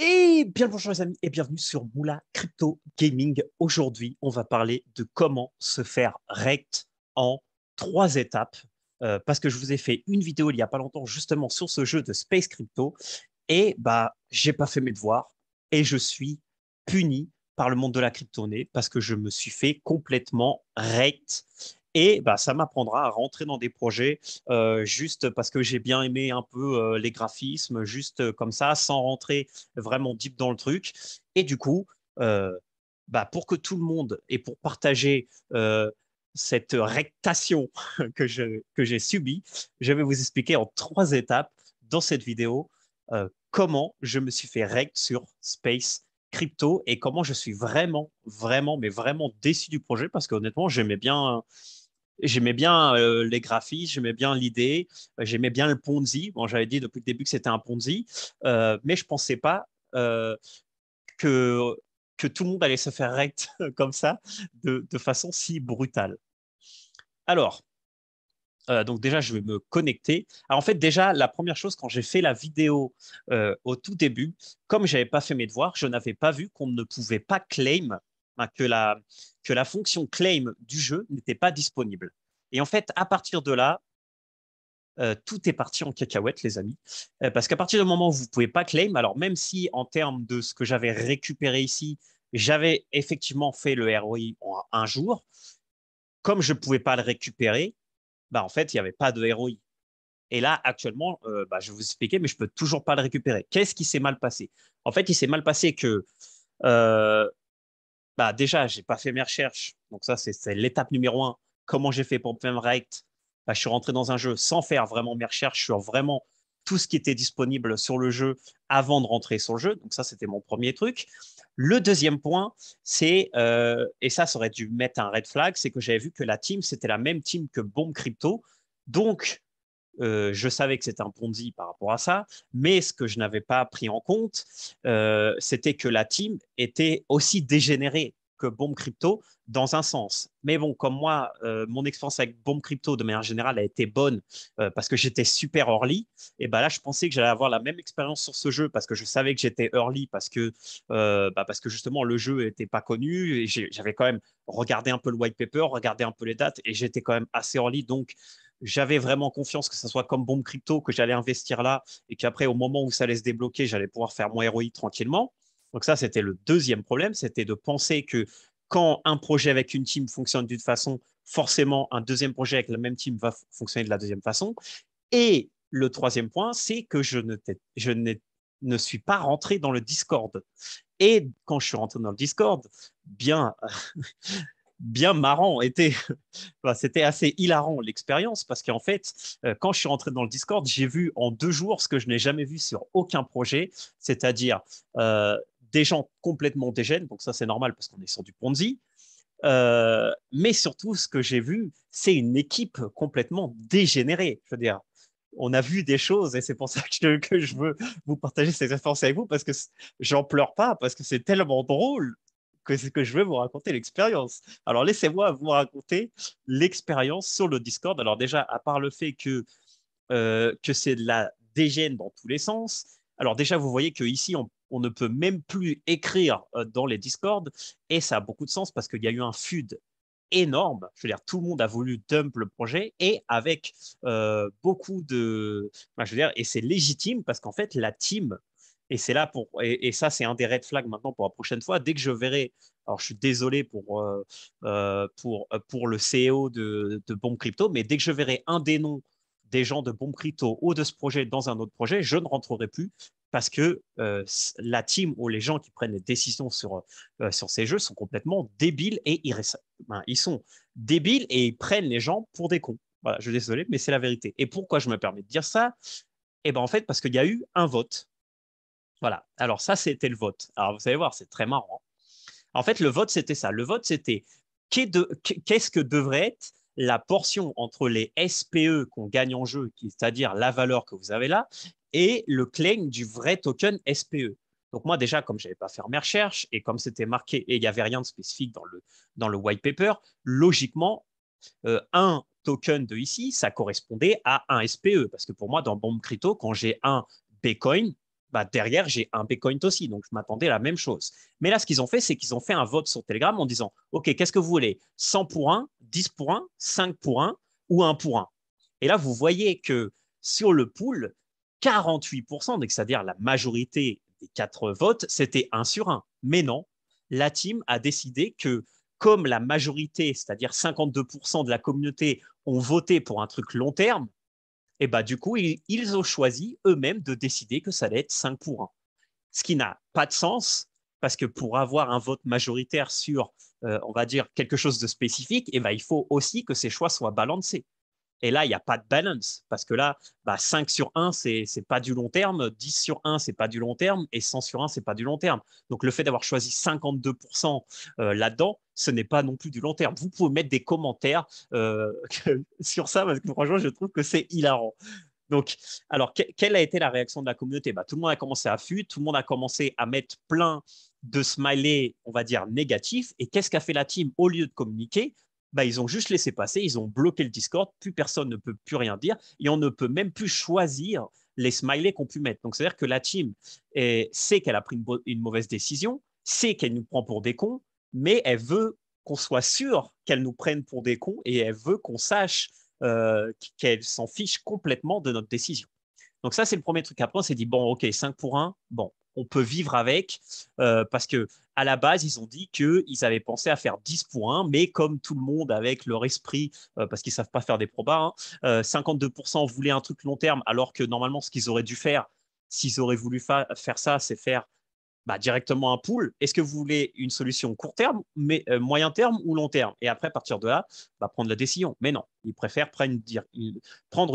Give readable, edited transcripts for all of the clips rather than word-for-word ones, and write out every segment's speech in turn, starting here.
Et bien le bonjour les amis et bienvenue sur Moula Crypto Gaming. Aujourd'hui, on va parler de comment se faire rect en 3 étapes. Parce que je vous ai fait une vidéo il n'y a pas longtemps justement sur ce jeu de Space Crypto et bah j'ai pas fait mes devoirs et je suis puni par le monde de la crypto-monnaie parce que je me suis fait complètement rect. Et bah, ça m'apprendra à rentrer dans des projets juste parce que j'ai bien aimé un peu les graphismes, juste comme ça, sans rentrer vraiment deep dans le truc. Et du coup, euh, bah, pour que tout le monde et pour partager cette rectation que j'ai subie, je vais vous expliquer en 3 étapes dans cette vidéo comment je me suis fait rect sur Space Crypto et comment je suis vraiment, vraiment, mais vraiment déçu du projet parce qu'honnêtement, j'aimais bien les graphismes, j'aimais bien l'idée, j'aimais bien le Ponzi. Bon, j'avais dit depuis le début que c'était un Ponzi, mais je ne pensais pas euh, que, que tout le monde allait se faire rect comme ça, de façon si brutale. Alors, donc déjà, je vais me connecter. Alors, en fait, déjà, la première chose, quand j'ai fait la vidéo au tout début, comme je n'avais pas fait mes devoirs, je n'avais pas vu qu'on ne pouvait pas claim, hein, que la fonction claim du jeu n'était pas disponible. Et en fait, à partir de là, tout est parti en cacahuète, les amis. Parce qu'à partir du moment où vous ne pouvez pas claim, alors même si en termes de ce que j'avais récupéré ici, j'avais effectivement fait le ROI en un jour, comme je ne pouvais pas le récupérer, bah, en fait, il n'y avait pas de ROI. Et là, actuellement, bah, je vais vous expliquer, mais je ne peux toujours pas le récupérer. Qu'est-ce qui s'est mal passé? En fait, il s'est mal passé que euh, bah, déjà, je n'ai pas fait mes recherches. Donc ça, c'est l'étape numéro un. Comment j'ai fait pour me faire right? Bah, je suis rentré dans un jeu sans faire vraiment mes recherches sur vraiment tout ce qui était disponible sur le jeu avant de rentrer sur le jeu. Donc ça, c'était mon premier truc. Le deuxième point, c'est, et ça aurait dû mettre un red flag, c'est que j'avais vu que la team, c'était la même team que Bomb Crypto. Donc, je savais que c'était un Ponzi par rapport à ça, mais ce que je n'avais pas pris en compte, c'était que la team était aussi dégénérée que Bomb Crypto dans un sens. Mais bon, comme moi, mon expérience avec Bomb Crypto de manière générale a été bonne parce que j'étais super early, et ben là, je pensais que j'allais avoir la même expérience sur ce jeu parce que je savais que j'étais early parce que justement le jeu n'était pas connu et j'avais quand même regardé un peu le white paper, regardé un peu les dates et j'étais quand même assez early. Donc, j'avais vraiment confiance que ce soit comme Bombe Crypto, que j'allais investir là et qu'après, au moment où ça allait se débloquer, j'allais pouvoir faire mon ROI tranquillement. Donc ça, c'était le deuxième problème, c'était de penser que quand un projet avec une team fonctionne d'une façon, forcément, un deuxième projet avec la même team va fonctionner de la deuxième façon. Et le troisième point, c'est que ne suis pas rentré dans le Discord. Et quand je suis rentré dans le Discord, bien, bien marrant. C'était assez hilarant l'expérience parce qu'en fait, quand je suis rentré dans le Discord, j'ai vu en 2 jours ce que je n'ai jamais vu sur aucun projet, c'est-à-dire des gens complètement dégènes. Donc ça, c'est normal parce qu'on est sur du Ponzi. Mais surtout, ce que j'ai vu, c'est une équipe complètement dégénérée. Je veux dire, on a vu des choses et c'est pour ça que je veux vous partager cette expérience avec vous parce que j'en pleure pas, parce que c'est tellement drôle que je veux vous raconter l'expérience. Alors, laissez-moi vous raconter l'expérience sur le Discord. Alors, déjà, à part le fait que c'est de la dégène dans tous les sens, alors déjà, vous voyez qu'ici, on ne peut même plus écrire dans les Discords et ça a beaucoup de sens parce qu'il y a eu un FUD énorme. Je veux dire, tout le monde a voulu dump le projet et avec beaucoup de. Enfin, je veux dire, et c'est légitime parce qu'en fait, la team, et c'est là pour. Et ça, c'est un des red flags maintenant pour la prochaine fois. Dès que je verrai. Alors, je suis désolé pour le CEO de Bomb Crypto, mais dès que je verrai un des noms des gens de Bomb Crypto ou de ce projet dans un autre projet, je ne rentrerai plus parce que la team ou les gens qui prennent les décisions sur ces jeux sont complètement débiles et ben, ils sont débiles et ils prennent les gens pour des cons. Voilà, je suis désolé, mais c'est la vérité. Et pourquoi je me permets de dire ça? Eh ben en fait, parce qu'il y a eu un vote. Voilà. Alors ça, c'était le vote. Alors vous allez voir, c'est très marrant. En fait, le vote, c'était ça. Le vote, c'était qu'est-ce que devrait être la portion entre les SPE qu'on gagne en jeu, c'est-à-dire la valeur que vous avez là, et le claim du vrai token SPE. Donc moi déjà, comme je n'avais pas fait mes recherches et comme c'était marqué et il n'y avait rien de spécifique dans le white paper, logiquement, un token de ici, ça correspondait à un SPE. Parce que pour moi, dans Bomb Crypto, quand j'ai un Bitcoin, bah, derrière, j'ai un Bitcoin aussi. Donc, je m'attendais à la même chose. Mais là, ce qu'ils ont fait, c'est qu'ils ont fait un vote sur Telegram en disant, OK, qu'est-ce que vous voulez? 100 pour 1, 10 pour 1, 5 pour 1 ou 1 pour 1. Et là, vous voyez que sur le pool, 48%, donc c'est-à-dire la majorité des 4 votes, c'était 1 sur 1. Mais non, la team a décidé que comme la majorité, c'est-à-dire 52% de la communauté ont voté pour un truc long terme, et bah, du coup, ils ont choisi eux-mêmes de décider que ça allait être 5 pour 1. Ce qui n'a pas de sens, parce que pour avoir un vote majoritaire sur, on va dire, quelque chose de spécifique, et bah, il faut aussi que ces choix soient balancés. Et là, il n'y a pas de balance parce que là, bah, 5 sur 1, c'est pas du long terme, 10 sur 1, c'est pas du long terme et 100 sur 1, c'est pas du long terme. Donc, le fait d'avoir choisi 52% là-dedans, ce n'est pas non plus du long terme. Vous pouvez mettre des commentaires sur ça parce que franchement, je trouve que c'est hilarant. Donc, alors, quelle a été la réaction de la communauté? Bah, tout le monde a commencé à fuir, tout le monde a commencé à mettre plein de smileys, on va dire, négatifs. Et qu'est-ce qu'a fait la team au lieu de communiquer? Bah, ils ont juste laissé passer, ils ont bloqué le Discord, plus personne ne peut plus rien dire et on ne peut même plus choisir les smileys qu'on peut mettre. Donc, c'est-à-dire que la team sait qu'elle a pris une mauvaise décision, sait qu'elle nous prend pour des cons, mais elle veut qu'on soit sûr qu'elle nous prenne pour des cons et elle veut qu'on sache qu'elle s'en fiche complètement de notre décision. Donc ça, c'est le premier truc. Après, on s'est dit, bon, OK, 5 pour 1, bon, on peut vivre avec, parce que à la base, ils ont dit qu'ils avaient pensé à faire 10 pour 1, mais comme tout le monde avec leur esprit, parce qu'ils ne savent pas faire des probas, hein, 52% voulaient un truc long terme, alors que normalement, ce qu'ils auraient dû faire, s'ils auraient voulu faire ça, c'est faire bah, directement un pool. Est-ce que vous voulez une solution court terme, mais moyen terme ou long terme? Et après, à partir de là, bah, prendre la décision. Mais non, ils préfèrent prendre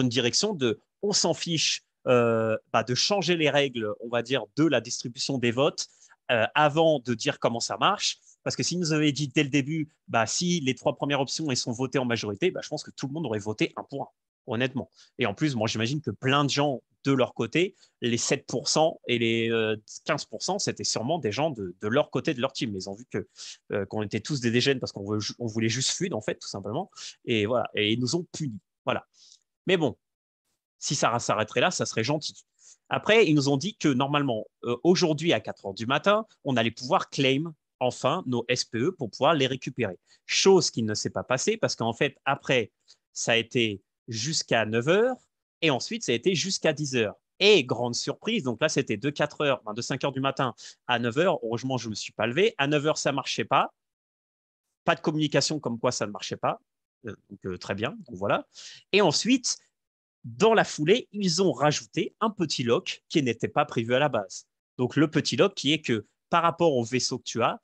une direction de on s'en fiche bah, de changer les règles, on va dire, de la distribution des votes avant de dire comment ça marche. Parce que s'ils nous avaient dit dès le début, bah, si les 3 premières options elles sont votées en majorité, bah, je pense que tout le monde aurait voté un pour un, honnêtement. Et en plus, moi, j'imagine que plein de gens de leur côté, les 7% et les 15%, c'était sûrement des gens de leur côté de leur team. Mais ils ont vu qu'on était tous des dégènes parce qu'on voulait juste FUD, en fait, tout simplement. Et voilà. Et ils nous ont punis. Voilà. Mais bon, si ça s'arrêterait là, ça serait gentil. Après, ils nous ont dit que normalement, aujourd'hui à 4 heures du matin, on allait pouvoir claim enfin nos SPE pour pouvoir les récupérer. Chose qui ne s'est pas passée parce qu'en fait, après, ça a été jusqu'à 9 heures et ensuite, ça a été jusqu'à 10 heures. Et grande surprise, donc là, c'était de 4 heures, de 5 heures du matin à 9 heures. Heureusement, je ne me suis pas levé. À 9 heures, ça ne marchait pas. Pas de communication comme quoi ça ne marchait pas. Donc, très bien. Donc, voilà. Et ensuite, dans la foulée, ils ont rajouté un petit lock qui n'était pas prévu à la base. Donc, le petit lock qui est que par rapport au vaisseau que tu as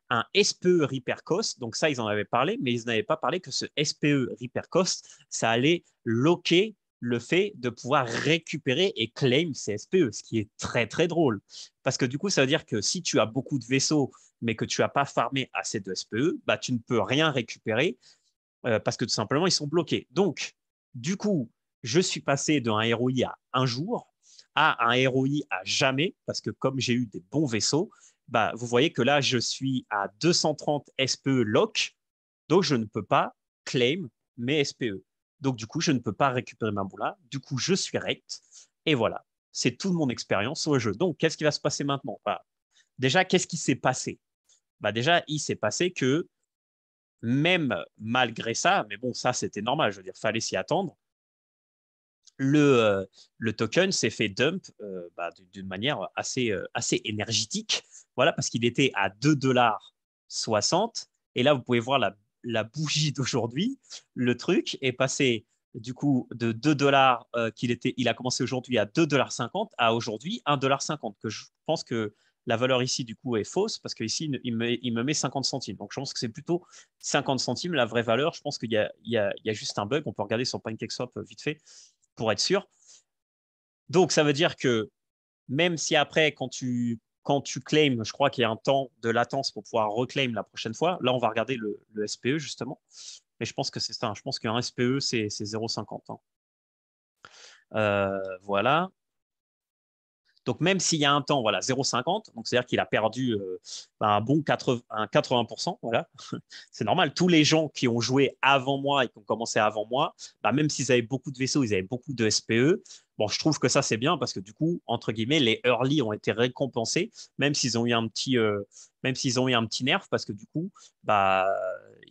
un SPE Repair Cost. Donc, ça, ils en avaient parlé, mais ils n'avaient pas parlé que ce SPE Repair Cost, ça allait locker le fait de pouvoir récupérer et claim ces SPE, ce qui est très, très drôle. Parce que du coup, ça veut dire que si tu as beaucoup de vaisseaux, mais que tu n'as pas farmé assez de SPE, bah, tu ne peux rien récupérer parce que tout simplement, ils sont bloqués. Donc, du coup, je suis passé d'un ROI à un jour à un ROI à jamais, parce que comme j'ai eu des bons vaisseaux, bah, vous voyez que là, je suis à 230 SPE lock, donc je ne peux pas claim mes SPE. Donc, du coup, je ne peux pas récupérer ma moula. Du coup, je suis rect. Et voilà, c'est toute mon expérience sur le jeu. Donc, qu'est-ce qui va se passer maintenant? Bah, déjà, qu'est-ce qui s'est passé? Bah, déjà, il s'est passé que même malgré ça, mais bon, ça c'était normal, je veux dire, fallait s'y attendre. Le, euh, le token s'est fait dump bah, d'une manière assez énergétique, voilà, parce qu'il était à 2,60 $. Et là, vous pouvez voir la bougie d'aujourd'hui. Le truc est passé du coup de 2 dollars il a commencé aujourd'hui à 2,50 $ à aujourd'hui 1,50 $, que je pense que la valeur ici du coup est fausse parce qu'ici il me met 50 centimes. Donc je pense que c'est plutôt 50 centimes la vraie valeur. Je pense qu'il y a juste un bug. On peut regarder sur PancakeSwap vite fait pour être sûr. Donc, ça veut dire que même si après, quand tu claims, je crois qu'il y a un temps de latence pour pouvoir reclaim la prochaine fois. Là, on va regarder le SPE justement. Mais je pense que c'est ça. Je pense qu'un SPE, c'est 0,50 ans. Voilà. Donc, même s'il y a un temps, voilà, 0,50, donc c'est-à-dire qu'il a perdu un bon 80%, voilà. C'est normal. Tous les gens qui ont joué avant moi et qui ont commencé avant moi, bah, même s'ils avaient beaucoup de vaisseaux, ils avaient beaucoup de SPE. Bon, je trouve que ça, c'est bien parce que du coup, entre guillemets, les early ont été récompensés, même s'ils ont eu un petit, même s'ils ont eu un petit nerf parce que du coup, bah,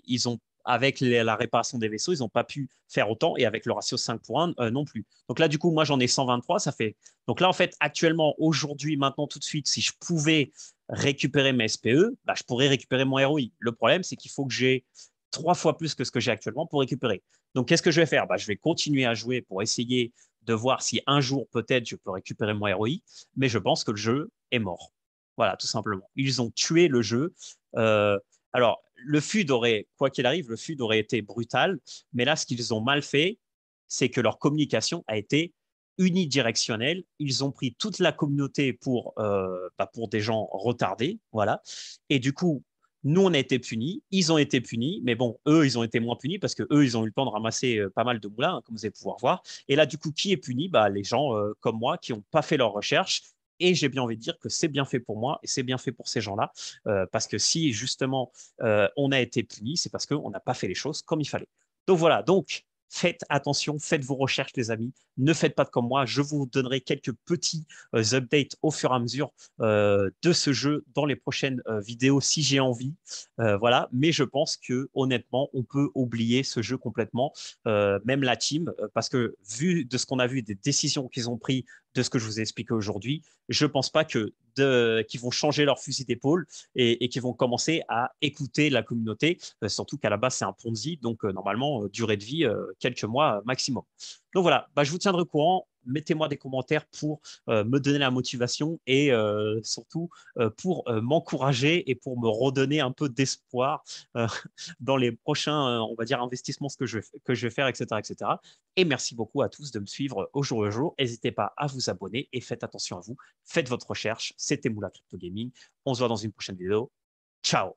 ils ont avec la réparation des vaisseaux, ils n'ont pas pu faire autant et avec le ratio 5 pour 1 non plus. Donc là, du coup, moi, j'en ai 123. Ça fait. Donc là, en fait, actuellement, aujourd'hui, maintenant, tout de suite, si je pouvais récupérer mes SPE, bah, je pourrais récupérer mon ROI. Le problème, c'est qu'il faut que j'ai 3 fois plus que ce que j'ai actuellement pour récupérer. Donc, qu'est-ce que je vais faire? Bah, je vais continuer à jouer pour essayer de voir si un jour, peut-être, je peux récupérer mon ROI, mais je pense que le jeu est mort. Voilà, tout simplement. Ils ont tué le jeu. Euh, alors, le FUD aurait, quoi qu'il arrive, le FUD aurait été brutal, mais là, ce qu'ils ont mal fait, c'est que leur communication a été unidirectionnelle. Ils ont pris toute la communauté pour des gens retardés, voilà. Et du coup, nous, on a été punis, ils ont été punis, mais bon, eux, ils ont été moins punis parce que eux, ils ont eu le temps de ramasser pas mal de moulins, hein, comme vous allez pouvoir voir. Et là, du coup, qui est puni? Bah, les gens comme moi qui n'ont pas fait leurs recherches. Et j'ai bien envie de dire que c'est bien fait pour moi et c'est bien fait pour ces gens-là. Parce que si justement on a été puni, c'est parce qu'on n'a pas fait les choses comme il fallait. Donc voilà, donc faites attention, faites vos recherches, les amis. Ne faites pas comme moi. Je vous donnerai quelques petits updates au fur et à mesure de ce jeu dans les prochaines vidéos si j'ai envie. Voilà, mais je pense que honnêtement, on peut oublier ce jeu complètement, même la team, parce que vu de ce qu'on a vu, des décisions qu'ils ont prises, de ce que je vous ai expliqué aujourd'hui, je ne pense pas qu'ils vont changer leur fusil d'épaule et qu'ils vont commencer à écouter la communauté, surtout qu'à la base, c'est un Ponzi, donc normalement, durée de vie, quelques mois maximum. Donc voilà, bah, je vous tiendrai au courant. Mettez-moi des commentaires pour me donner la motivation et surtout pour m'encourager et pour me redonner un peu d'espoir euh, dans les prochains, on va dire, investissements que je vais faire, etc., etc. Et merci beaucoup à tous de me suivre au jour le jour. N'hésitez pas à vous abonner et faites attention à vous. Faites votre recherche. C'était Moula Crypto Gaming. On se voit dans une prochaine vidéo. Ciao.